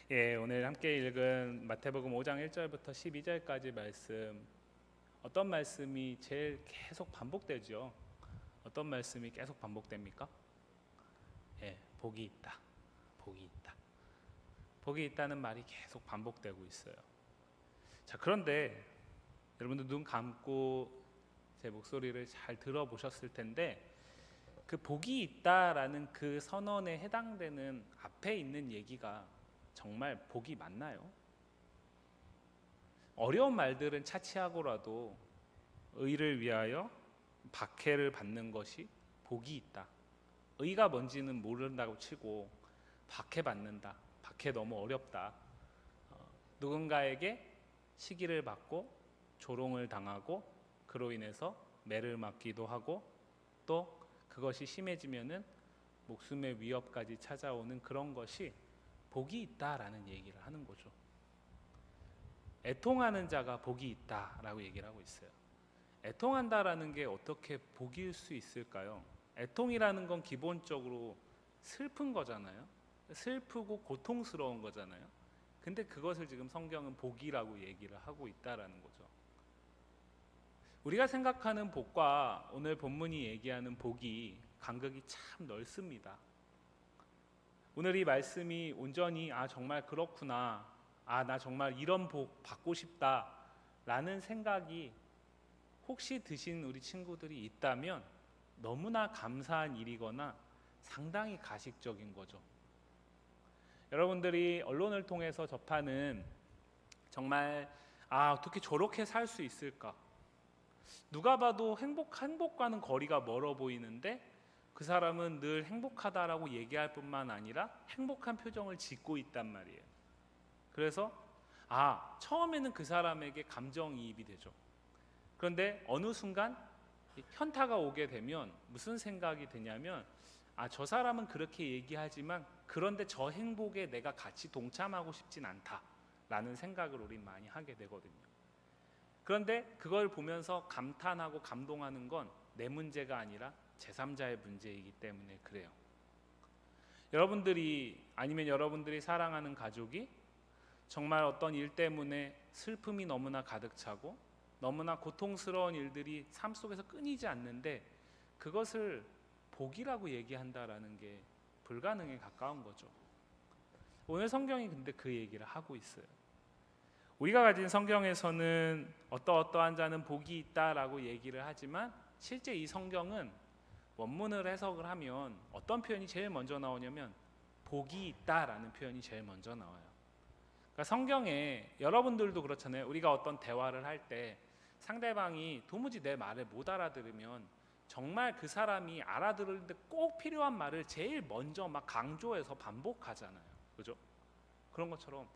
오늘 함께 읽은 마태복음 5장 1절부터 12절까지 말씀, 어떤 말씀이 제일 계속 반복되죠? 어떤 말씀이 계속 반복됩니까? 복이 있다. 복이 있다. 복이 있다는 말이 계속 반복되고 있어요. 자, 그런데 여러분들 눈 감고 제 목소리를 잘 들어보셨을 텐데, 그 복이 있다라는 그 선언에 해당되는 앞에 있는 얘기가 정말 복이 맞나요? 어려운 말들은 차치하고라도 의를 위하여 박해를 받는 것이 복이 있다. 의가 뭔지는 모른다고 치고 박해받는다. 박해 너무 어렵다. 누군가에게 시기를 받고 조롱을 당하고 그로 인해서 매를 맞기도 하고 또 그것이 심해지면은 목숨의 위협까지 찾아오는 그런 것이 복이 있다라는 얘기를 하는 거죠. 애통하는 자가 복이 있다라고 얘기를 하고 있어요. 애통한다라는 게 어떻게 복일 수 있을까요? 애통이라는 건 기본적으로 슬픈 거잖아요. 슬프고 고통스러운 거잖아요. 근데 그것을 지금 성경은 복이라고 얘기를 하고 있다라는 거죠. 우리가 생각하는 복과 오늘 본문이 얘기하는 복이 간극이 참 넓습니다. 오늘 이 말씀이 온전히 정말 그렇구나, 나 정말 이런 복 받고 싶다 라는 생각이 혹시 드신 우리 친구들이 있다면 너무나 감사한 일이거나 상당히 가식적인 거죠. 여러분들이 언론을 통해서 접하는 정말 어떻게 저렇게 살 수 있을까, 누가 봐도 행복과는 거리가 멀어 보이는데 그 사람은 늘 행복하다라고 얘기할 뿐만 아니라 행복한 표정을 짓고 있단 말이에요. 그래서 처음에는 그 사람에게 감정이입이 되죠. 그런데 어느 순간 현타가 오게 되면 무슨 생각이 드냐면 저 사람은 그렇게 얘기하지만 그런데 저 행복에 내가 같이 동참하고 싶진 않다라는 생각을 우린 많이 하게 되거든요. 그런데 그걸 보면서 감탄하고 감동하는 건 내 문제가 아니라 제3자의 문제이기 때문에 그래요. 여러분들이 아니면 여러분들이 사랑하는 가족이 정말 어떤 일 때문에 슬픔이 너무나 가득 차고 너무나 고통스러운 일들이 삶 속에서 끊이지 않는데 그것을 복이라고 얘기한다라는 게 불가능에 가까운 거죠. 오늘 성경이 근데 그 얘기를 하고 있어요. 우리가 가진 성경에서는 어떠한 자는 복이 있다라고 얘기를 하지만 실제 이 성경은 원문을 해석을 하면 어떤 표현이 제일 먼저 나오냐면 복이 있다라는 표현이 제일 먼저 나와요. 그러니까 성경에 여러분들도 그렇잖아요. 우리가 어떤 대화를 할 때 상대방이 도무지 내 말을 못 알아들으면 정말 그 사람이 알아들을 때 꼭 필요한 말을 제일 먼저 막 강조해서 반복하잖아요. 그죠? 그런 것처럼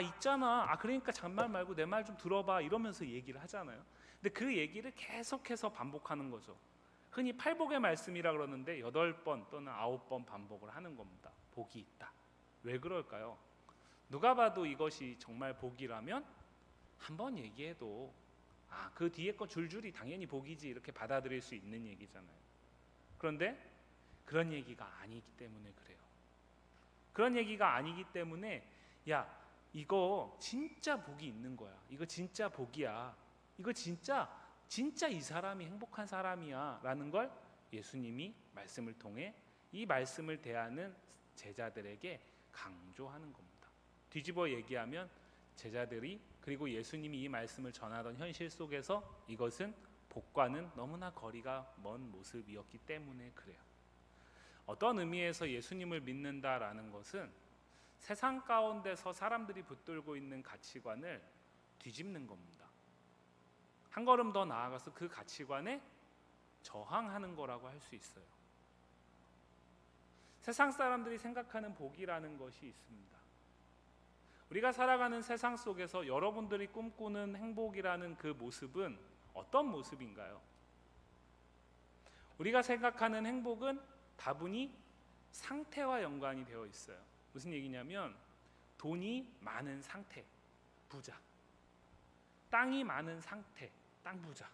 있잖아. 그러니까 잔말 말고 내 말 좀 들어봐 이러면서 얘기를 하잖아요. 근데 그 얘기를 계속해서 반복하는 거죠. 흔히 팔복의 말씀이라 그러는데 8번 또는 9번 반복을 하는 겁니다. 복이 있다. 왜 그럴까요? 누가 봐도 이것이 정말 복이라면 한 번 얘기해도 그 뒤에 거 줄줄이 당연히 복이지 이렇게 받아들일 수 있는 얘기잖아요. 그런데 그런 얘기가 아니기 때문에 그래요. 그런 얘기가 아니기 때문에 이거 진짜 복이 있는 거야. 이거 진짜 복이야. 이거 진짜 이 사람이 행복한 사람이야 라는 걸 예수님이 말씀을 통해 이 말씀을 대하는 제자들에게 강조하는 겁니다. 뒤집어 얘기하면 제자들이 그리고 예수님이 이 말씀을 전하던 현실 속에서 이것은 복과는 너무나 거리가 먼 모습이었기 때문에 그래요. 어떤 의미에서 예수님을 믿는다라는 것은 세상 가운데서 사람들이 붙들고 있는 가치관을 뒤집는 겁니다. 한 걸음 더 나아가서 그 가치관에 저항하는 거라고 할 수 있어요. 세상 사람들이 생각하는 복이라는 것이 있습니다. 우리가 살아가는 세상 속에서 여러분들이 꿈꾸는 행복이라는 그 모습은 어떤 모습인가요? 우리가 생각하는 행복은 다분히 상태와 연관이 되어 있어요. 무슨 얘기냐면 돈이 많은 상태, 부자. 땅이 많은 상태, 땅 부자.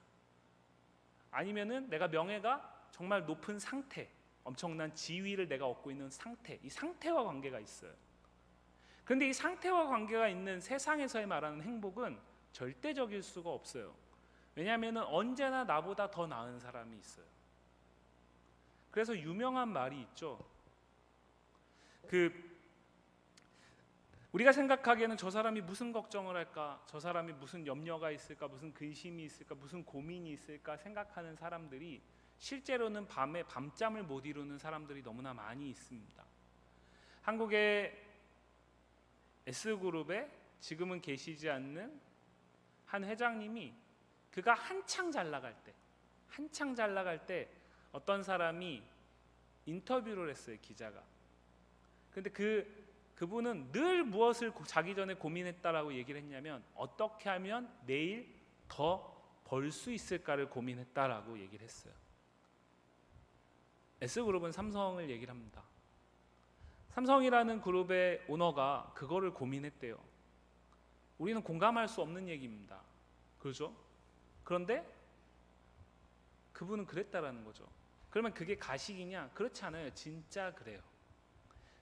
아니면은 내가 명예가 정말 높은 상태, 엄청난 지위를 내가 얻고 있는 상태, 이 상태와 관계가 있어요. 그런데 이 상태와 관계가 있는 세상에서의 말하는 행복은 절대적일 수가 없어요. 왜냐하면 언제나 나보다 더 나은 사람이 있어요. 그래서 유명한 말이 있죠. 우리가 생각하기에는 저 사람이 무슨 걱정을 할까, 저 사람이 무슨 염려가 있을까, 무슨 근심이 있을까, 무슨 고민이 있을까 생각하는 사람들이 실제로는 밤에 밤잠을 못 이루는 사람들이 너무나 많이 있습니다. 한국의 S그룹에 지금은 계시지 않는 한 회장님이 그가 한창 잘 나갈 때 어떤 사람이 인터뷰를 했어요, 기자가. 근데 그분은 늘 무엇을 자기 전에 고민했다라고 얘기를 했냐면 어떻게 하면 내일 더 벌 수 있을까를 고민했다라고 얘기를 했어요. S그룹은 삼성을 얘기를 합니다. 삼성이라는 그룹의 오너가 그거를 고민했대요. 우리는 공감할 수 없는 얘기입니다. 그렇죠? 그런데 그분은 그랬다라는 거죠. 그러면 그게 가식이냐? 그렇지 않아요. 진짜 그래요.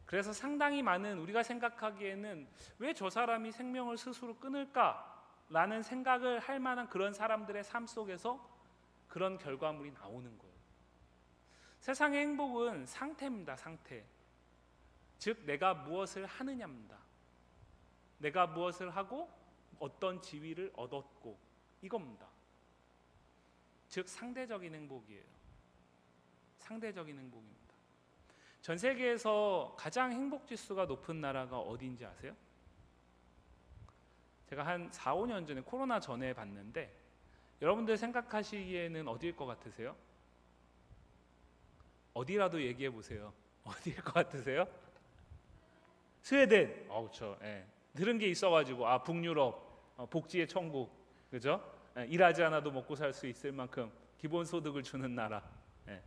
그래서 상당히 많은 우리가 생각하기에는 왜 저 사람이 생명을 스스로 끊을까라는 생각을 할 만한 그런 사람들의 삶 속에서 그런 결과물이 나오는 거예요. 세상의 행복은 상태입니다. 상태. 즉 내가 무엇을 하느냐입니다. 내가 무엇을 하고 어떤 지위를 얻었고 이겁니다. 즉 상대적인 행복이에요. 상대적인 행복입니다. 전 세계에서 가장 행복 지수가 높은 나라가 어디인지 아세요? 제가 한 4, 5년 전에 코로나 전에 봤는데 여러분들 생각하시기에는 어디일 것 같으세요? 어디라도 얘기해 보세요. 어디일 것 같으세요? 스웨덴. 그렇죠. 예. 들은 게 있어가지고 북유럽 복지의 천국, 그죠? 예. 일하지 않아도 먹고 살 수 있을 만큼 기본소득을 주는 나라. 예.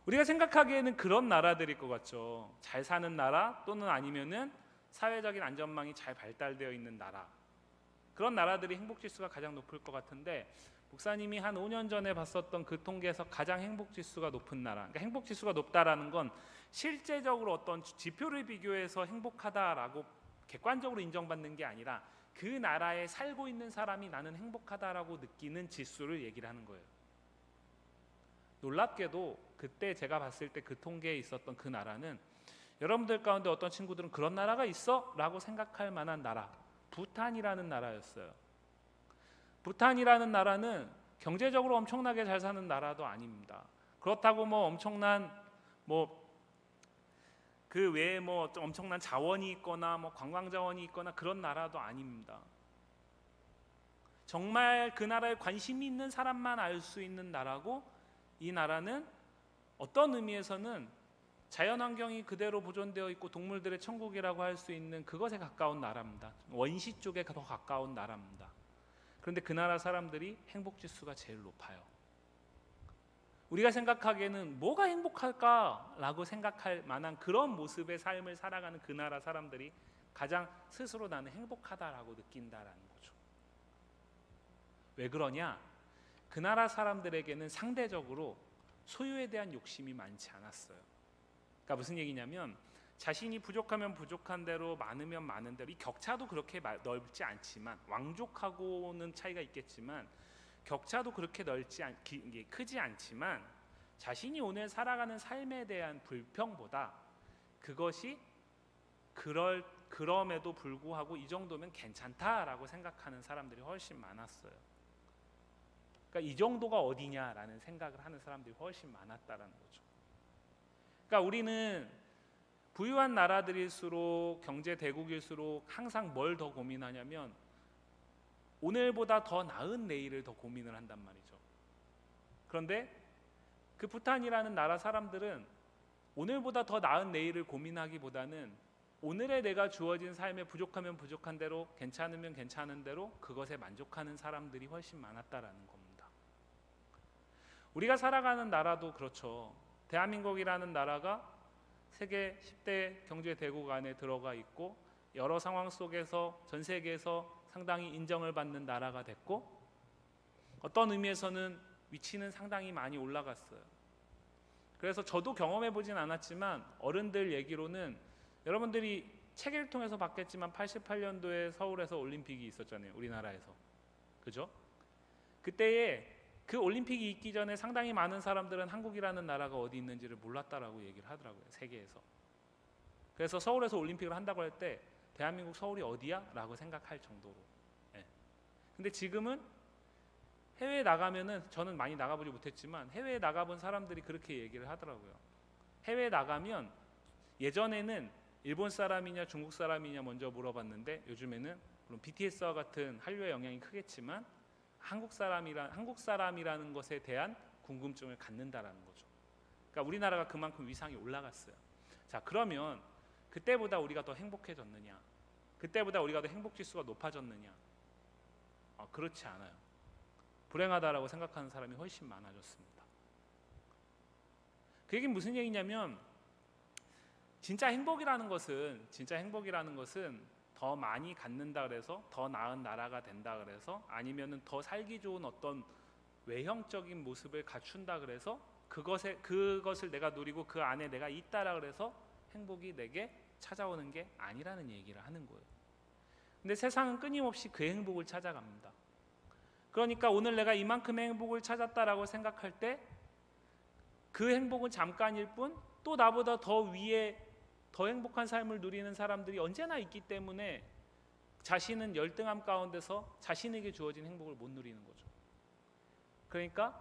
우리가 생각하기에는 그런 나라들일 것 같죠. 잘 사는 나라 또는 아니면은 사회적인 안전망이 잘 발달되어 있는 나라. 그런 나라들이 행복지수가 가장 높을 것 같은데 목사님이 한 5년 전에 봤었던 그 통계에서 가장 행복지수가 높은 나라, 그러니까 행복지수가 높다라는 건 실제적으로 어떤 지표를 비교해서 행복하다라고 객관적으로 인정받는 게 아니라 그 나라에 살고 있는 사람이 나는 행복하다라고 느끼는 지수를 얘기를 하는 거예요. 놀랍게도 그때 제가 봤을 때 그 통계에 있었던 그 나라는 여러분들 가운데 어떤 친구들은 그런 나라가 있어? 라고 생각할 만한 나라, 부탄이라는 나라였어요. 부탄이라는 나라는 경제적으로 엄청나게 잘 사는 나라도 아닙니다. 그렇다고 엄청난 그 외에 엄청난 자원이 있거나 관광 자원이 있거나 그런 나라도 아닙니다. 정말 그 나라에 관심이 있는 사람만 알 수 있는 나라고, 이 나라는 어떤 의미에서는 자연환경이 그대로 보존되어 있고 동물들의 천국이라고 할 수 있는 그것에 가까운 나라입니다. 원시 쪽에 더 가까운 나라입니다. 그런데 그 나라 사람들이 행복지수가 제일 높아요. 우리가 생각하기에는 뭐가 행복할까라고 생각할 만한 그런 모습의 삶을 살아가는 그 나라 사람들이 가장 스스로 나는 행복하다라고 느낀다라는 거죠. 왜 그러냐? 그 나라 사람들에게는 상대적으로 소유에 대한 욕심이 많지 않았어요. 그러니까 무슨 얘기냐면 자신이 부족하면 부족한 대로, 많으면 많은 대로, 이 격차도 그렇게 넓지 않지만, 왕족하고는 차이가 있겠지만 격차도 그렇게 크지 않지만 자신이 오늘 살아가는 삶에 대한 불평보다 그것이 그럼에도 불구하고 이 정도면 괜찮다라고 생각하는 사람들이 훨씬 많았어요. 그러니까 이 정도가 어디냐라는 생각을 하는 사람들이 훨씬 많았다라는 거죠. 그러니까 우리는 부유한 나라들일수록, 경제 대국일수록 항상 뭘 더 고민하냐면 오늘보다 더 나은 내일을 더 고민을 한단 말이죠. 그런데 그 부탄이라는 나라 사람들은 오늘보다 더 나은 내일을 고민하기보다는 오늘의 내가 주어진 삶에 부족하면 부족한 대로, 괜찮으면 괜찮은 대로 그것에 만족하는 사람들이 훨씬 많았다라는 겁니다. 우리가 살아가는 나라도 그렇죠. 대한민국이라는 나라가 세계 10대 경제 대국 안에 들어가 있고 여러 상황 속에서 전 세계에서 상당히 인정을 받는 나라가 됐고, 어떤 의미에서는 위치는 상당히 많이 올라갔어요. 그래서 저도 경험해 보진 않았지만 어른들 얘기로는 여러분들이 체계를 통해서 바뀌었지만 88년도에 서울에서 올림픽이 있었잖아요. 우리나라에서. 그죠? 그때에 그 올림픽이 있기 전에 상당히 많은 사람들은 한국이라는 나라가 어디 있는지를 몰랐다라고 얘기를 하더라고요. 세계에서. 그래서 서울에서 올림픽을 한다고 할 때 대한민국 서울이 어디야? 라고 생각할 정도로. 예. 근데 지금은 해외에 나가면은, 저는 많이 나가보지 못했지만 해외에 나가본 사람들이 그렇게 얘기를 하더라고요. 해외에 나가면 예전에는 일본 사람이냐 중국 사람이냐 먼저 물어봤는데 요즘에는 물론 BTS와 같은 한류의 영향이 크겠지만 한국 사람이라는 것에 대한 궁금증을 갖는다라는 거죠. 그러니까 우리나라가 그만큼 위상이 올라갔어요. 자, 그러면 그때보다 우리가 더 행복해졌느냐? 그때보다 우리가 더 행복 지수가 높아졌느냐? 그렇지 않아요. 불행하다라고 생각하는 사람이 훨씬 많아졌습니다. 그 얘기는 무슨 얘기냐면 진짜 행복이라는 것은 더 많이 갖는다 그래서 더 나은 나라가 된다 그래서 아니면은 더 살기 좋은 어떤 외형적인 모습을 갖춘다 그래서 그것을 내가 누리고 그 안에 내가 있다라 그래서 행복이 내게 찾아오는 게 아니라는 얘기를 하는 거예요. 근데 세상은 끊임없이 그 행복을 찾아갑니다. 그러니까 오늘 내가 이만큼의 행복을 찾았다라고 생각할 때 그 행복은 잠깐일 뿐 또 나보다 더 위에 더 행복한 삶을 누리는 사람들이 언제나 있기 때문에 자신은 열등함 가운데서 자신에게 주어진 행복을 못 누리는 거죠. 그러니까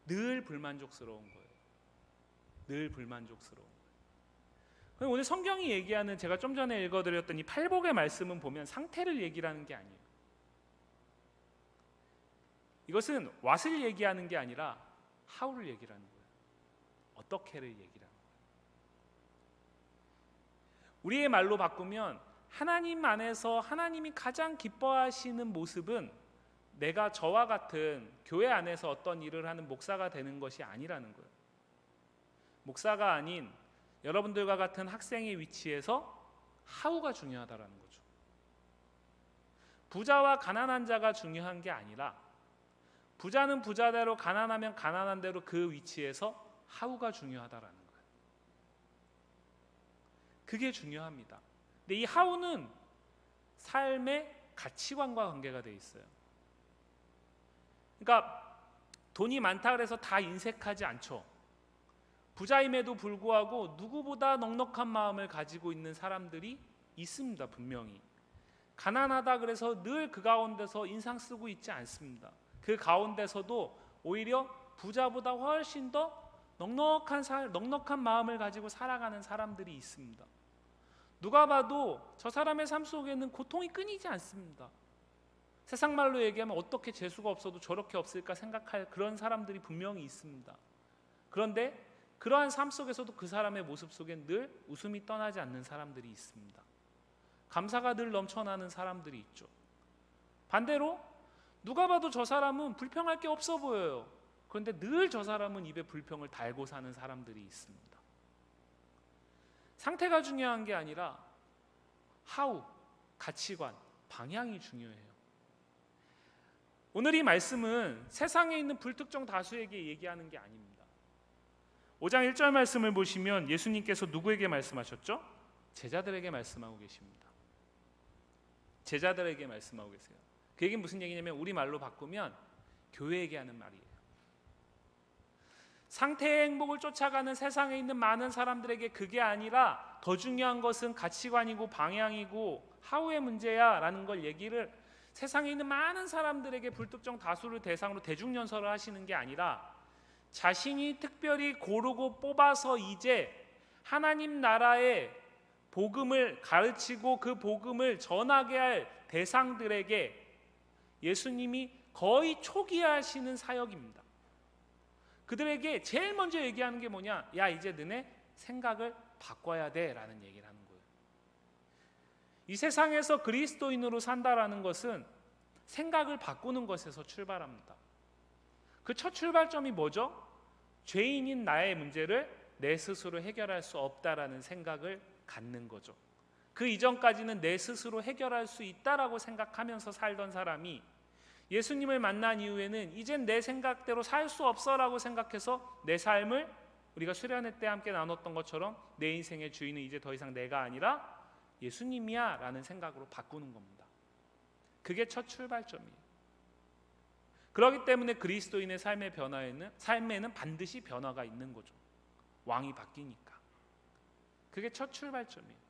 늘 불만족스러운 거예요. 늘 불만족스러운 거예요. 오늘 성경이 얘기하는, 제가 좀 전에 읽어드렸던 이 팔복의 말씀은 보면 상태를 얘기하는 게 아니에요. 이것은 what을 얘기하는 게 아니라 how를 얘기하는 거예요. 어떻게를 얘기하는 거예요. 우리의 말로 바꾸면 하나님 안에서 하나님이 가장 기뻐하시는 모습은 내가 저와 같은 교회 안에서 어떤 일을 하는 목사가 되는 것이 아니라는 거예요. 목사가 아닌 여러분들과 같은 학생의 위치에서 how가 중요하다라는 거죠. 부자와 가난한 자가 중요한 게 아니라 부자는 부자대로 가난하면 가난한 대로 그 위치에서 how가 중요하다라는 거예요. 그게 중요합니다. 근데 이 how는 삶의 가치관과 관계가 돼 있어요. 그러니까 돈이 많다 그래서 다 인색하지 않죠. 부자임에도 불구하고 누구보다 넉넉한 마음을 가지고 있는 사람들이 있습니다. 분명히. 가난하다 그래서 늘 그 가운데서 인상 쓰고 있지 않습니다. 그 가운데서도 오히려 부자보다 훨씬 더 넉넉한 마음을 가지고 살아가는 사람들이 있습니다. 누가 봐도 저 사람의 삶 속에는 고통이 끊이지 않습니다. 세상 말로 얘기하면 어떻게 재수가 없어도 저렇게 없을까 생각할 그런 사람들이 분명히 있습니다. 그런데 그러한 삶 속에서도 그 사람의 모습 속엔 늘 웃음이 떠나지 않는 사람들이 있습니다. 감사가 늘 넘쳐나는 사람들이 있죠. 반대로 누가 봐도 저 사람은 불평할 게 없어 보여요. 그런데 늘 저 사람은 입에 불평을 달고 사는 사람들이 있습니다. 상태가 중요한 게 아니라 how, 가치관, 방향이 중요해요. 오늘 이 말씀은 세상에 있는 불특정 다수에게 얘기하는 게 아닙니다. 5장 1절 말씀을 보시면 예수님께서 누구에게 말씀하셨죠? 제자들에게 말씀하고 계십니다. 제자들에게 말씀하고 계세요. 그 얘기는 무슨 얘기냐면 우리 말로 바꾸면 교회에게 하는 말이에요. 상태의 행복을 쫓아가는 세상에 있는 많은 사람들에게 그게 아니라 더 중요한 것은 가치관이고 방향이고 how의 문제야 라는 걸 얘기를 세상에 있는 많은 사람들에게 불특정 다수를 대상으로 대중연설을 하시는 게 아니라 자신이 특별히 고르고 뽑아서 이제 하나님 나라의 복음을 가르치고 그 복음을 전하게 할 대상들에게 예수님이 거의 초기에 하시는 사역입니다. 그들에게 제일 먼저 얘기하는 게 뭐냐? 야, 이제 너네 생각을 바꿔야 돼 라는 얘기를 하는 거예요. 이 세상에서 그리스도인으로 산다라는 것은 생각을 바꾸는 것에서 출발합니다. 그 첫 출발점이 뭐죠? 죄인인 나의 문제를 내 스스로 해결할 수 없다라는 생각을 갖는 거죠. 그 이전까지는 내 스스로 해결할 수 있다라고 생각하면서 살던 사람이 예수님을 만난 이후에는 이젠 내 생각대로 살 수 없어라고 생각해서 내 삶을 우리가 수련회 때 함께 나눴던 것처럼 내 인생의 주인은 이제 더 이상 내가 아니라 예수님이야 라는 생각으로 바꾸는 겁니다. 그게 첫 출발점이에요. 그렇기 때문에 그리스도인의 삶에는 반드시 변화가 있는 거죠. 왕이 바뀌니까. 그게 첫 출발점이에요.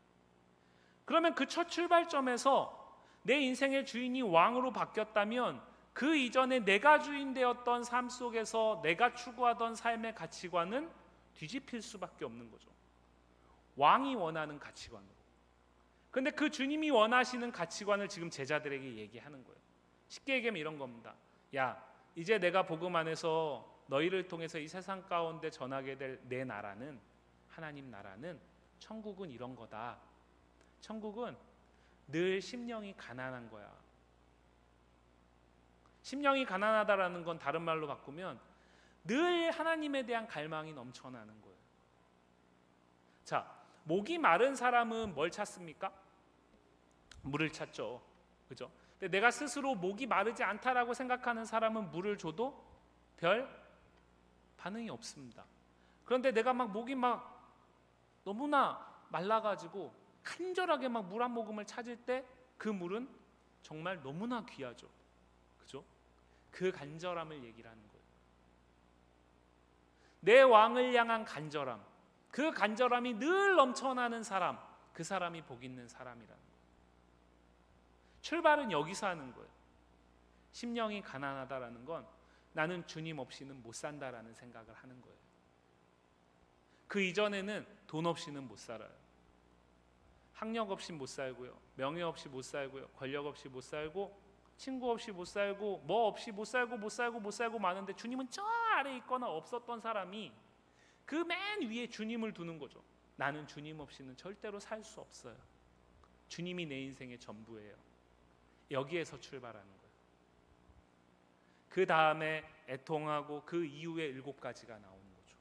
그러면 그 첫 출발점에서 내 인생의 주인이 왕으로 바뀌었다면 그 이전에 내가 주인 되었던 삶 속에서 내가 추구하던 삶의 가치관은 뒤집힐 수밖에 없는 거죠. 왕이 원하는 가치관으로. 그런데 그 주님이 원하시는 가치관을 지금 제자들에게 얘기하는 거예요. 쉽게 얘기하면 이런 겁니다. 야, 이제 내가 복음 안에서 너희를 통해서 이 세상 가운데 전하게 될 내 나라는, 하나님 나라는, 천국은 이런 거다. 천국은 늘 심령이 가난한 거야. 심령이 가난하다라는 건 다른 말로 바꾸면 늘 하나님에 대한 갈망이 넘쳐나는 거예요. 자, 목이 마른 사람은 뭘 찾습니까? 물을 찾죠. 그죠? 근데 내가 스스로 목이 마르지 않다라고 생각하는 사람은 물을 줘도 별 반응이 없습니다. 그런데 내가 목이 너무나 말라가지고 간절하게 물 한 모금을 찾을 때 그 물은 정말 너무나 귀하죠. 그죠? 그 간절함을 얘기를 하는 거예요. 내 왕을 향한 간절함, 그 간절함이 늘 넘쳐나는 사람, 그 사람이 복 있는 사람이라는 거예요. 출발은 여기서 하는 거예요. 심령이 가난하다라는 건 나는 주님 없이는 못 산다라는 생각을 하는 거예요. 그 이전에는 돈 없이는 못 살아요. 학력 없이 못 살고요, 명예 없이 못 살고요, 권력 없이 못 살고, 친구 없이 못 살고, 뭐 없이 못 살고 많은데 주님은 저 아래에 있거나 없었던 사람이 그 맨 위에 주님을 두는 거죠. 나는 주님 없이는 절대로 살 수 없어요. 주님이 내 인생의 전부예요. 여기에서 출발하는 거예요. 그 다음에 애통하고 그 이후에 7가지가 나오는 거죠.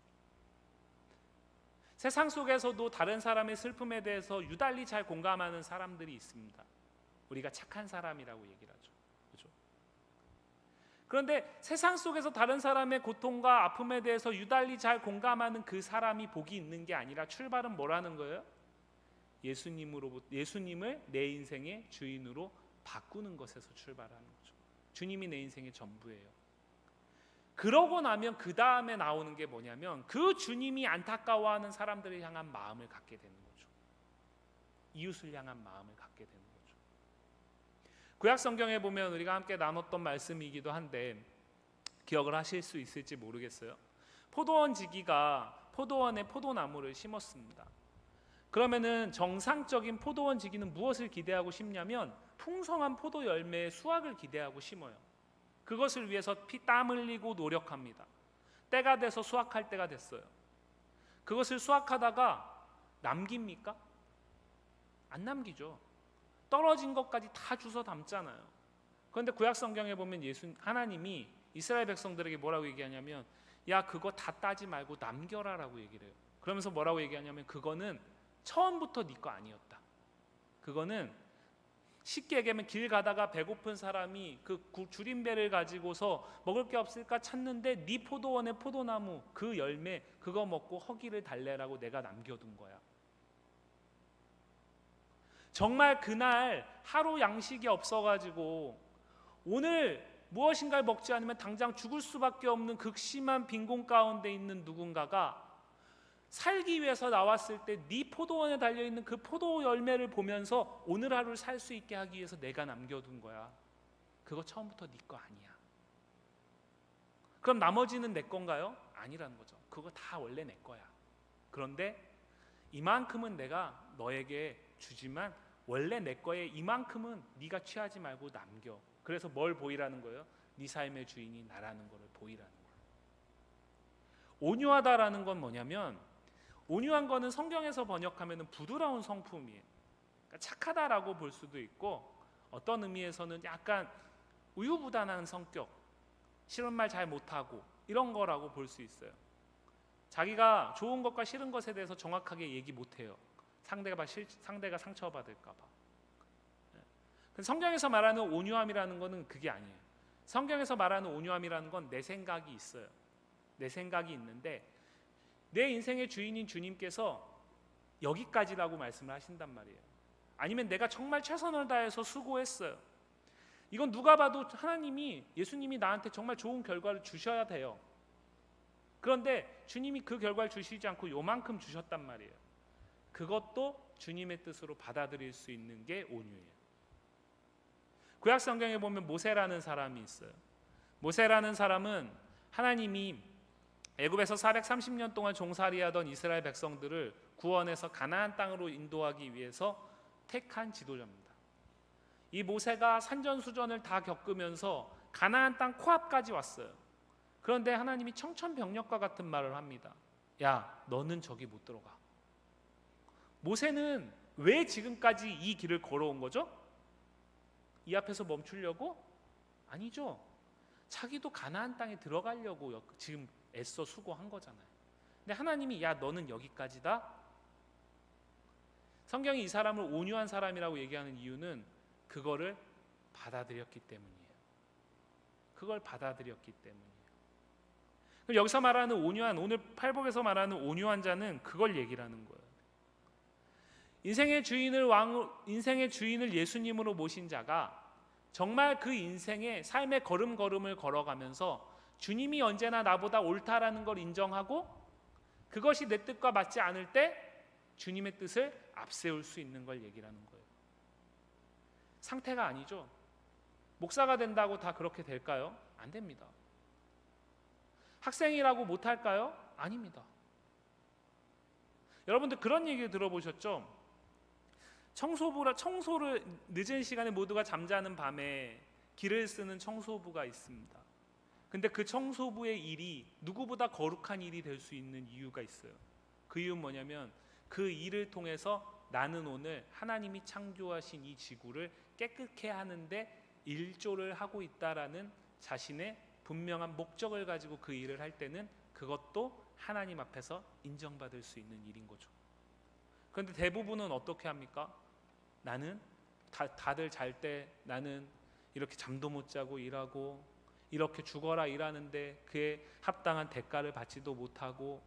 세상 속에서도 다른 사람의 슬픔에 대해서 유달리 잘 공감하는 사람들이 있습니다. 우리가 착한 사람이라고 얘기를 하죠. 그렇죠? 그런데 세상 속에서 다른 사람의 고통과 아픔에 대해서 유달리 잘 공감하는 그 사람이 복이 있는 게 아니라 출발은 뭐라는 거예요? 예수님을 내 인생의 주인으로 바꾸는 것에서 출발하는 거죠. 주님이 내 인생의 전부예요. 그러고 나면 그 다음에 나오는 게 뭐냐면 그 주님이 안타까워하는 사람들을 향한 마음을 갖게 되는 거죠. 이웃을 향한 마음을 갖게 되는 거죠. 구약 성경에 보면 우리가 함께 나눴던 말씀이기도 한데 기억을 하실 수 있을지 모르겠어요. 포도원 지기가 포도원에 포도나무를 심었습니다. 그러면은 정상적인 포도원 지기는 무엇을 기대하고 심냐면 풍성한 포도 열매의 수확을 기대하고 심어요. 그것을 위해서 땀 흘리고 노력합니다. 때가 돼서 수확할 때가 됐어요. 그것을 수확하다가 남깁니까? 안 남기죠. 떨어진 것까지 다 주워 담잖아요. 그런데 구약 성경에 보면 하나님이 이스라엘 백성들에게 뭐라고 얘기하냐면 야, 그거 다 따지 말고 남겨라라고 얘기를 해요. 그러면서 뭐라고 얘기하냐면 그거는 처음부터 네 거 아니었다. 그거는 쉽게 얘기하면 길 가다가 배고픈 사람이 그 줄임배를 가지고서 먹을 게 없을까 찾는데 네 포도원의 포도나무 그 열매 그거 먹고 허기를 달래라고 내가 남겨둔 거야. 정말 그날 하루 양식이 없어가지고 오늘 무엇인가를 먹지 않으면 당장 죽을 수밖에 없는 극심한 빈곤 가운데 있는 누군가가 살기 위해서 나왔을 때 네 포도원에 달려있는 그 포도 열매를 보면서 오늘 하루를 살 수 있게 하기 위해서 내가 남겨둔 거야. 그거 처음부터 네 거 아니야. 그럼 나머지는 내 건가요? 아니라는 거죠. 그거 다 원래 내 거야. 그런데 이만큼은 내가 너에게 주지만 원래 내 거에 이만큼은 네가 취하지 말고 남겨. 그래서 뭘 보이라는 거예요? 네 삶의 주인이 나라는 것을 보이라는 거예요. 온유하다라는 건 뭐냐면 온유한 거는 성경에서 번역하면 부드러운 성품이에요. 그러니까 착하다라고 볼 수도 있고 어떤 의미에서는 약간 우유부단한 성격, 싫은 말 잘 못하고 이런 거라고 볼 수 있어요. 자기가 좋은 것과 싫은 것에 대해서 정확하게 얘기 못해요. 상대가 상처받을까 봐. 성경에서 말하는 온유함이라는 거는 그게 아니에요. 성경에서 말하는 온유함이라는 건 내 생각이 있어요. 내 생각이 있는데 내 인생의 주인인 주님께서 여기까지라고 말씀을 하신단 말이에요. 아니면 내가 정말 최선을 다해서 수고했어요. 이건 누가 봐도 예수님이 나한테 정말 좋은 결과를 주셔야 돼요. 그런데 주님이 그 결과를 주시지 않고 요만큼 주셨단 말이에요. 그것도 주님의 뜻으로 받아들일 수 있는 게 온유예요. 구약 성경에 보면 모세라는 사람이 있어요. 모세라는 사람은 하나님이 애굽에서 430년 동안 종살이하던 이스라엘 백성들을 구원해서 가나안 땅으로 인도하기 위해서 택한 지도자입니다. 이 모세가 산전수전을 다 겪으면서 가나안 땅 코앞까지 왔어요. 그런데 하나님이 청천벽력과 같은 말을 합니다. 야, 너는 저기 못 들어가. 모세는 왜 지금까지 이 길을 걸어온 거죠? 이 앞에서 멈추려고? 아니죠. 자기도 가나안 땅에 들어가려고 지금 애써 수고한 거잖아요. 근데 하나님이 야, 너는 여기까지다. 성경이 이 사람을 온유한 사람이라고 얘기하는 이유는 그거를 받아들였기 때문이에요. 그걸 받아들였기 때문이에요. 그럼 여기서 말하는 온유한, 오늘 팔복에서 말하는 온유한 자는 그걸 얘기하는 거예요. 인생의 주인을 예수님으로 모신 자가 정말 그 인생의 삶의 걸음걸음을 걸어가면서 주님이 언제나 나보다 옳다라는 걸 인정하고 그것이 내 뜻과 맞지 않을 때 주님의 뜻을 앞세울 수 있는 걸 얘기하는 거예요. 상태가 아니죠. 목사가 된다고 다 그렇게 될까요? 안 됩니다. 학생이라고 못할까요? 아닙니다. 여러분들 그런 얘기 들어보셨죠? 청소를 늦은 시간에 모두가 잠자는 밤에 길을 쓰는 청소부가 있습니다. 근데 그 청소부의 일이 누구보다 거룩한 일이 될 수 있는 이유가 있어요. 그 이유는 뭐냐면 그 일을 통해서 나는 오늘 하나님이 창조하신 이 지구를 깨끗게 하는데 일조를 하고 있다라는 자신의 분명한 목적을 가지고 그 일을 할 때는 그것도 하나님 앞에서 인정받을 수 있는 일인 거죠. 그런데 대부분은 어떻게 합니까? 나는 다들 잘 때 나는 이렇게 잠도 못 자고 일하고 이렇게 죽어라 일하는데 그에 합당한 대가를 받지도 못하고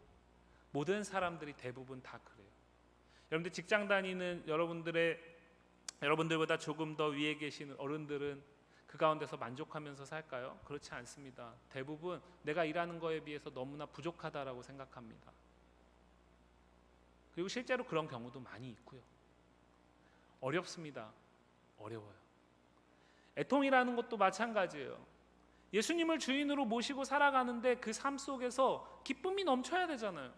모든 사람들이 대부분 다 그래요. 여러분들 직장 다니는 여러분들보다 조금 더 위에 계시는 어른들은 그 가운데서 만족하면서 살까요? 그렇지 않습니다. 대부분 내가 일하는 거에 비해서 너무나 부족하다라고 생각합니다. 그리고 실제로 그런 경우도 많이 있고요. 어렵습니다. 어려워요. 애통이라는 것도 마찬가지예요. 예수님을 주인으로 모시고 살아가는데 그 삶 속에서 기쁨이 넘쳐야 되잖아요.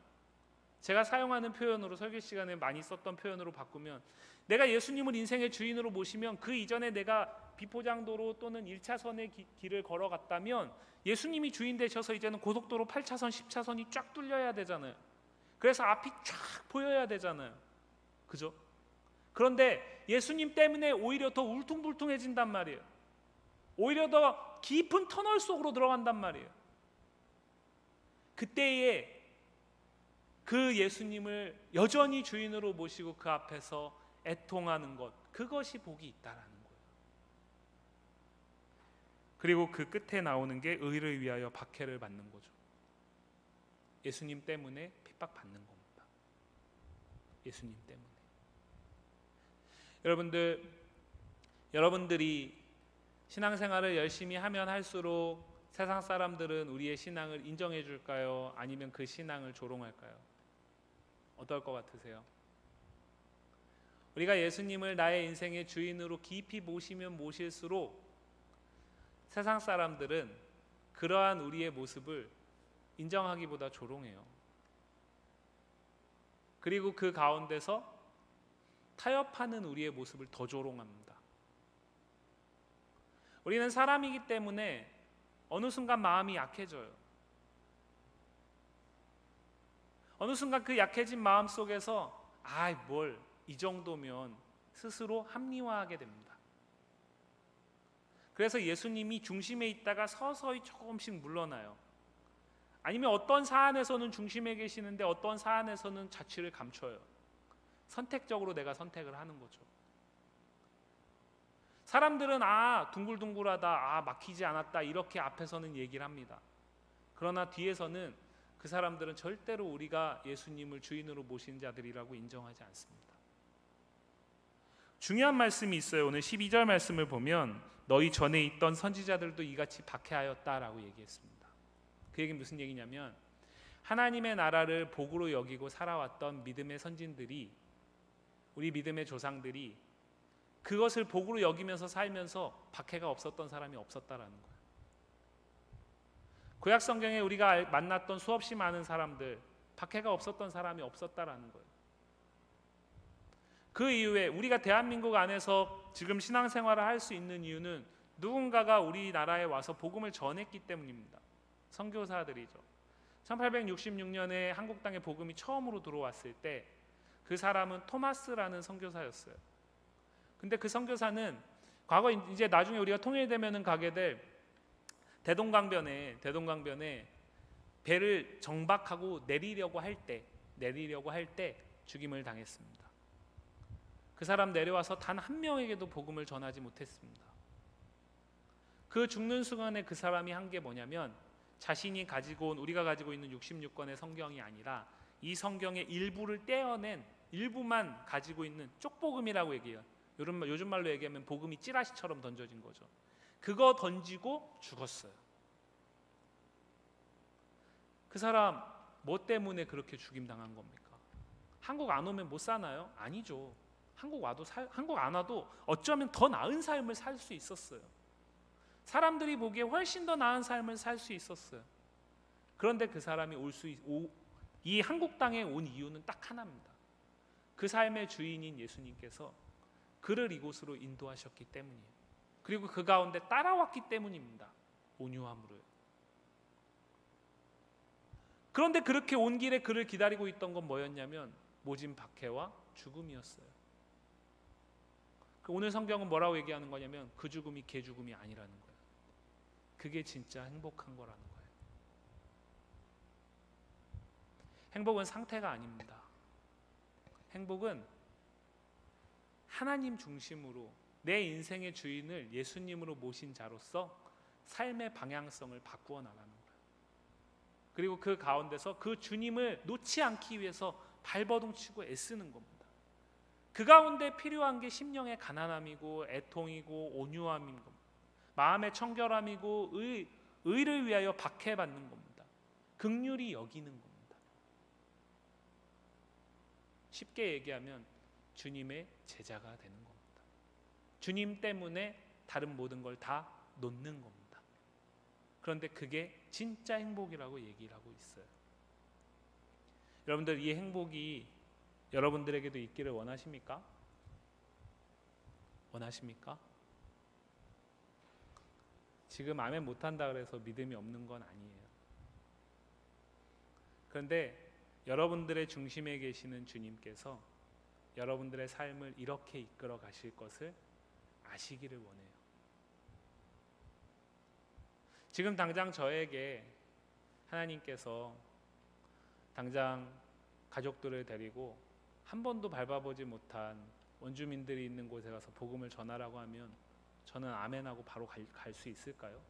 제가 사용하는 표현으로 설교 시간에 많이 썼던 표현으로 바꾸면 내가 예수님을 인생의 주인으로 모시면 그 이전에 내가 비포장도로 또는 1차선의 길을 걸어갔다면 예수님이 주인 되셔서 이제는 고속도로 8차선, 10차선이 쫙 뚫려야 되잖아요. 그래서 앞이 쫙 보여야 되잖아요. 그죠? 그런데 예수님 때문에 오히려 더 울퉁불퉁해진단 말이에요. 오히려 더 깊은 터널 속으로 들어간단 말이에요. 그때에 그 예수님을 여전히 주인으로 모시고 그 앞에서 애통하는 것, 그것이 복이 있다라는 거예요. 그리고 그 끝에 나오는 게 의를 위하여 박해를 받는 거죠. 예수님 때문에 핍박받는 겁니다. 예수님 때문에. 여러분들이 신앙생활을 열심히 하면 할수록 세상 사람들은 우리의 신앙을 인정해 줄까요? 아니면 그 신앙을 조롱할까요? 어떨 것 같으세요? 우리가 예수님을 나의 인생의 주인으로 깊이 모시면 모실수록 세상 사람들은 그러한 우리의 모습을 인정하기보다 조롱해요. 그리고 그 가운데서 타협하는 우리의 모습을 더 조롱합니다. 우리는 사람이기 때문에 어느 순간 마음이 약해져요. 어느 순간 그 약해진 마음 속에서 이 정도면 스스로 합리화하게 됩니다. 그래서 예수님이 중심에 있다가 서서히 조금씩 물러나요. 아니면 어떤 사안에서는 중심에 계시는데 어떤 사안에서는 자취를 감춰요. 선택적으로 내가 선택을 하는 거죠. 사람들은 둥글둥글하다, 막히지 않았다 이렇게 앞에서는 얘기를 합니다. 그러나 뒤에서는 그 사람들은 절대로 우리가 예수님을 주인으로 모신 자들이라고 인정하지 않습니다. 중요한 말씀이 있어요. 오늘 12절 말씀을 보면 너희 전에 있던 선지자들도 이같이 박해하였다라고 얘기했습니다. 그 얘기는 무슨 얘기냐면 하나님의 나라를 복으로 여기고 살아왔던 믿음의 선진들이, 우리 믿음의 조상들이 그것을 복으로 여기면서 살면서 박해가 없었던 사람이 없었다라는 거예요. 구약 성경에 우리가 만났던 수없이 많은 사람들, 박해가 없었던 사람이 없었다라는 거예요. 그 이후에 우리가 대한민국 안에서 지금 신앙생활을 할 수 있는 이유는 누군가가 우리나라에 와서 복음을 전했기 때문입니다. 선교사들이죠. 1866년에 한국 땅에 복음이 처음으로 들어왔을 때 그 사람은 토마스라는 선교사였어요. 근데 그 선교사는 과거 이제 나중에 우리가 통일되면은 가게 될 대동강변에 배를 정박하고 내리려고 할 때 죽임을 당했습니다. 그 사람 내려와서 단 한 명에게도 복음을 전하지 못했습니다. 그 죽는 순간에 그 사람이 한 게 뭐냐면 자신이 가지고 온, 우리가 가지고 있는 66권의 성경이 아니라 이 성경의 일부를 떼어낸, 일부만 가지고 있는 쪽복음이라고 얘기해요. 요즘 말로 얘기하면 복음이 찌라시처럼 던져진 거죠. 그거 던지고 죽었어요. 그 사람 뭐 때문에 그렇게 죽임당한 겁니까? 한국 안 오면 못 사나요? 아니죠. 한국 안 와도 어쩌면 더 나은 삶을 살 수 있었어요. 사람들이 보기에 훨씬 더 나은 삶을 살 수 있었어요. 그런데 그 사람이 이 한국 땅에 온 이유는 딱 하나입니다. 그 삶의 주인인 예수님께서 그를 이곳으로 인도하셨기 때문이에요. 그리고 그 가운데 따라왔기 때문입니다. 온유함으로요. 그런데 그렇게 온 길에 그를 기다리고 있던 건 뭐였냐면 모진 박해와 죽음이었어요. 오늘 성경은 뭐라고 얘기하는 거냐면 그 죽음이 개 죽음이 아니라는 거예요. 그게 진짜 행복한 거라는 거예요. 행복은 상태가 아닙니다. 행복은 하나님 중심으로 내 인생의 주인을 예수님으로 모신 자로서 삶의 방향성을 바꾸어 나가는 거예요. 그리고 그 가운데서 그 주님을 놓지 않기 위해서 발버둥치고 애쓰는 겁니다. 그 가운데 필요한 게 심령의 가난함이고 애통이고 온유함인 겁니다. 마음의 청결함이고 의를 위하여 박해받는 겁니다. 긍휼히 여기는 겁니다. 쉽게 얘기하면 주님의 제자가 되는 겁니다. 주님 때문에 다른 모든 걸 다 놓는 겁니다. 그런데 그게 진짜 행복이라고 얘기를 하고 있어요. 여러분들 이 행복이 여러분들에게도 있기를 원하십니까? 원하십니까? 지금 아멘 못한다 그래서 믿음이 없는 건 아니에요. 그런데 여러분들의 중심에 계시는 주님께서 여러분들의 삶을 이렇게 이끌어 가실 것을 아시기를 원해요. 지금 당장 저에게 하나님께서 당장 가족들을 데리고 한 번도 밟아보지 못한 원주민들이 있는 곳에 가서 복음을 전하라고 하면 저는 아멘하고 바로 갈 수 있을까요?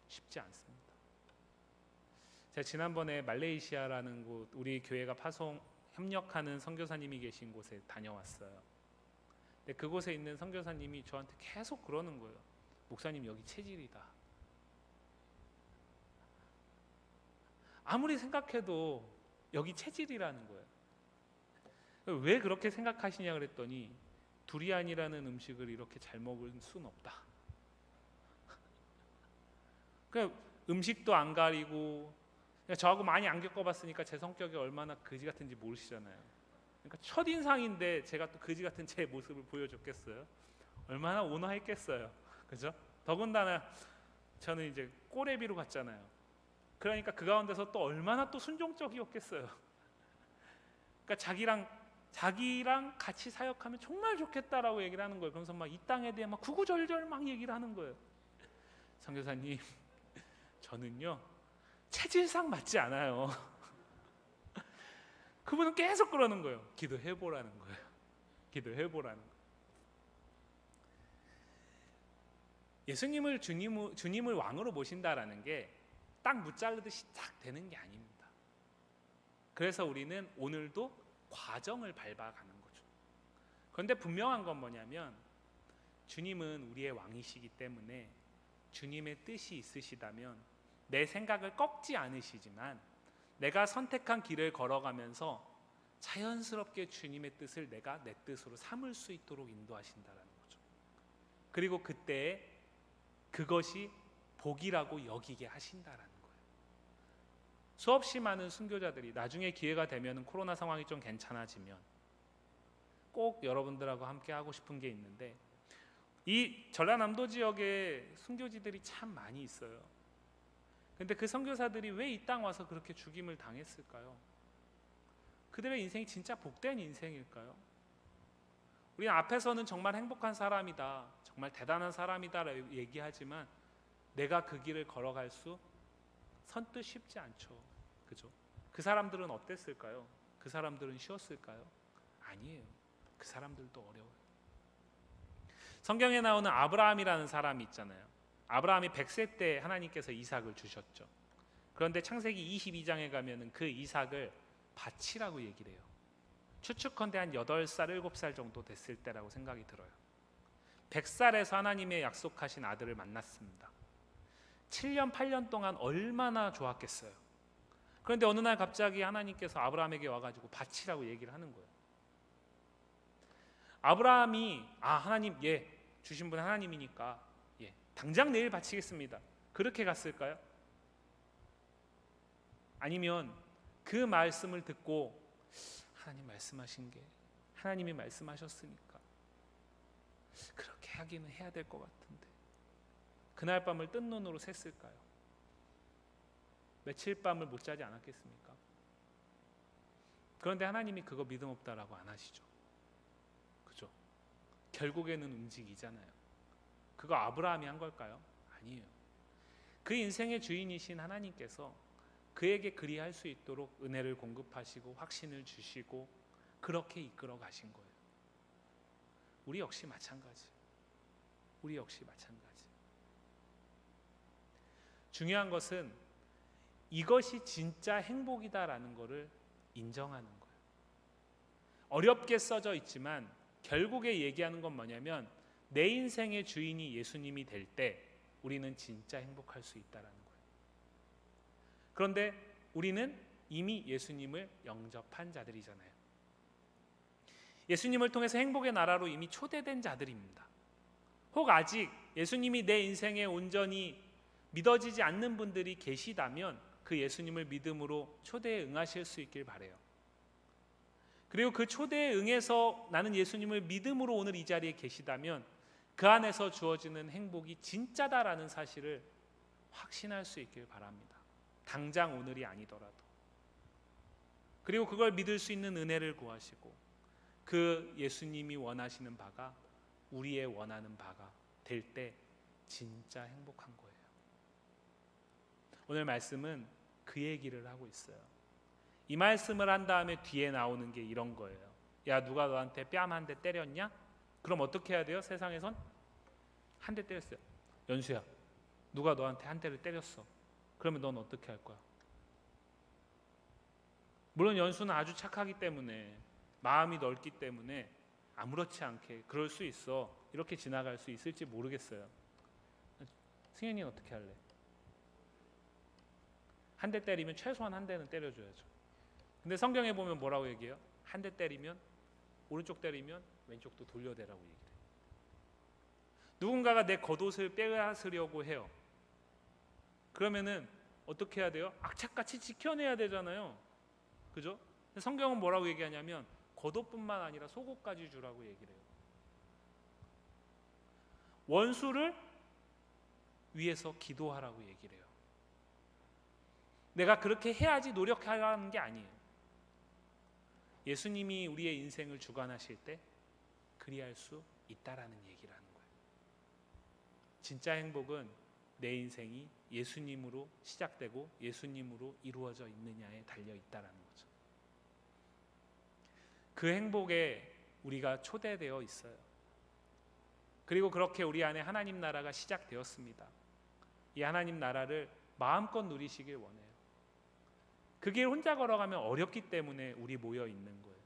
쉽지 않습니다. 제가 지난번에 말레이시아라는 곳, 우리 교회가 협력하는 선교사님이 계신 곳에 다녀왔어요. 근데 그곳에 있는 선교사님이 저한테 계속 그러는 거예요. 목사님 여기 체질이다. 아무리 생각해도 여기 체질이라는 거예요. 왜 그렇게 생각하시냐 그랬더니 두리안이라는 음식을 이렇게 잘 먹을 수는 없다. 그러니까 음식도 안 가리고, 저하고 많이 안 겪어봤으니까 제 성격이 얼마나 거지 같은지 모르시잖아요. 그러니까 첫인상인데 제가 또 거지 같은 제 모습을 보여줬겠어요? 얼마나 온화했겠어요. 그죠? 더군다나 저는 이제 꼬레비로 갔잖아요. 그러니까 그 가운데서 또 얼마나 또 순종적이었겠어요. 그러니까 자기랑 같이 사역하면 정말 좋겠다라고 얘기를 하는 거예요. 그러면서 막 이 땅에 대해 막 구구절절 막 얘기를 하는 거예요. 선교사님, 저는요 체질상 맞지 않아요. 그분은 계속 그러는 거예요. 기도해보라는 거예요. 기도해보라는 거예요. 예수님을 주님을 왕으로 모신다라는 게 딱 무자르듯이 딱 되는 게 아닙니다. 그래서 우리는 오늘도 과정을 밟아가는 거죠. 그런데 분명한 건 뭐냐면 주님은 우리의 왕이시기 때문에 주님의 뜻이 있으시다면 내 생각을 꺾지 않으시지만 내가 선택한 길을 걸어가면서 자연스럽게 주님의 뜻을 내가 내 뜻으로 삼을 수 있도록 인도하신다라는 거죠. 그리고 그때 그것이 복이라고 여기게 하신다라는 거예요. 수없이 많은 순교자들이 나중에 기회가 되면 코로나 상황이 좀 괜찮아지면 꼭 여러분들하고 함께 하고 싶은 게 있는데, 이 전라남도 지역에 순교지들이 참 많이 있어요. 근데 그 선교사들이 왜 이 땅 와서 그렇게 죽임을 당했을까요? 그들의 인생이 진짜 복된 인생일까요? 우리는 앞에서는 정말 행복한 사람이다, 정말 대단한 사람이다라고 얘기하지만 내가 그 길을 걸어갈 수 선뜻 쉽지 않죠. 그죠? 그 사람들은 어땠을까요? 그 사람들은 쉬웠을까요? 아니에요. 그 사람들도 어려워요. 성경에 나오는 아브라함이라는 사람이 있잖아요. 아브라함이 100세 때 하나님께서 이삭을 주셨죠. 그런데 창세기 22장에 가면은 그 이삭을 바치라고 얘기를 해요. 추측컨대 한 8살, 7살 정도 됐을 때라고 생각이 들어요. 100살에서 하나님의 약속하신 아들을 만났습니다. 7년, 8년 동안 얼마나 좋았겠어요. 그런데 어느 날 갑자기 하나님께서 아브라함에게 와가지고 바치라고 얘기를 하는 거예요. 아브라함이 하나님, 주신 분 하나님이니까 당장 내일 바치겠습니다, 그렇게 갔을까요? 아니면 그 말씀을 듣고 하나님 말씀하신 게 하나님이 말씀하셨으니까 그렇게 하기는 해야 될 것 같은데 그날 밤을 뜬 눈으로 샜을까요? 며칠 밤을 못 자지 않았겠습니까? 그런데 하나님이 그거 믿음 없다라고 안 하시죠. 그죠? 결국에는 움직이잖아요. 그거 아브라함이 한 걸까요? 아니에요. 그 인생의 주인이신 하나님께서 그에게 그리할 수 있도록 은혜를 공급하시고 확신을 주시고 그렇게 이끌어 가신 거예요. 우리 역시 마찬가지. 우리 역시 마찬가지. 중요한 것은 이것이 진짜 행복이다라는 것을 인정하는 거예요. 어렵게 써져 있지만 결국에 얘기하는 건 뭐냐면 내 인생의 주인이 예수님이 될 때 우리는 진짜 행복할 수 있다라는 거예요. 그런데 우리는 이미 예수님을 영접한 자들이잖아요. 예수님을 통해서 행복의 나라로 이미 초대된 자들입니다. 혹 아직 예수님이 내 인생에 온전히 믿어지지 않는 분들이 계시다면 그 예수님을 믿음으로 초대에 응하실 수 있길 바라요. 그리고 그 초대에 응해서 나는 예수님을 믿음으로 오늘 이 자리에 계시다면 그 안에서 주어지는 행복이 진짜다라는 사실을 확신할 수 있길 바랍니다. 당장 오늘이 아니더라도. 그리고 그걸 믿을 수 있는 은혜를 구하시고 그 예수님이 원하시는 바가 우리의 원하는 바가 될 때 진짜 행복한 거예요. 오늘 말씀은 그 얘기를 하고 있어요. 이 말씀을 한 다음에 뒤에 나오는 게 이런 거예요. 야, 누가 너한테 뺨 한 대 때렸냐? 그럼 어떻게 해야 돼요? 세상에선 한 대 때렸어요. 연수야, 누가 너한테 한 대를 때렸어. 그러면 넌 어떻게 할 거야? 물론 연수는 아주 착하기 때문에 마음이 넓기 때문에 아무렇지 않게 그럴 수 있어. 이렇게 지나갈 수 있을지 모르겠어요. 승현이는 어떻게 할래? 한 대 때리면 최소한 한 대는 때려줘야죠. 근데 성경에 보면 뭐라고 얘기해요? 한 대 때리면 오른쪽 때리면 왼쪽도 돌려대라고 얘기해요. 누군가가 내 겉옷을 빼앗으려고 해요. 그러면은 어떻게 해야 돼요? 악착같이 지켜내야 되잖아요. 그죠? 성경은 뭐라고 얘기하냐면 겉옷뿐만 아니라 속옷까지 주라고 얘기를 해요. 원수를 위해서 기도하라고 얘기를 해요. 내가 그렇게 해야지 노력하라는 게 아니에요. 예수님이 우리의 인생을 주관하실 때 그리할 수 있다라는 얘기라는 거예요. 진짜 행복은 내 인생이 예수님으로 시작되고 예수님으로 이루어져 있느냐에 달려 있다라는 거죠. 그 행복에 우리가 초대되어 있어요. 그리고 그렇게 우리 안에 하나님 나라가 시작되었습니다. 이 하나님 나라를 마음껏 누리시길 원해요. 그 길 혼자 걸어가면 어렵기 때문에 우리 모여 있는 거예요.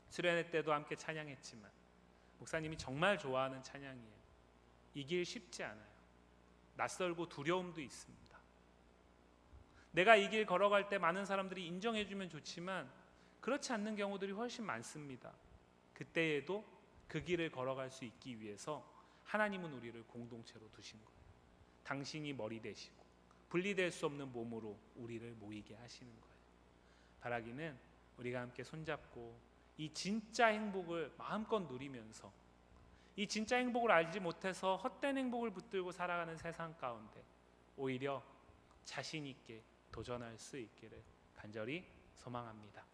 수련회 때도 함께 찬양했지만 목사님이 정말 좋아하는 찬양이에요. 이 길 쉽지 않아요. 낯설고 두려움도 있습니다. 내가 이 길 걸어갈 때 많은 사람들이 인정해주면 좋지만 그렇지 않는 경우들이 훨씬 많습니다. 그때에도 그 길을 걸어갈 수 있기 위해서 하나님은 우리를 공동체로 두신 거예요. 당신이 머리 되시고 분리될 수 없는 몸으로 우리를 모이게 하시는 거예요. 바라기는 우리가 함께 손잡고 이 진짜 행복을 마음껏 누리면서 이 진짜 행복을 알지 못해서 헛된 행복을 붙들고 살아가는 세상 가운데 오히려 자신 있게 도전할 수 있기를 간절히 소망합니다.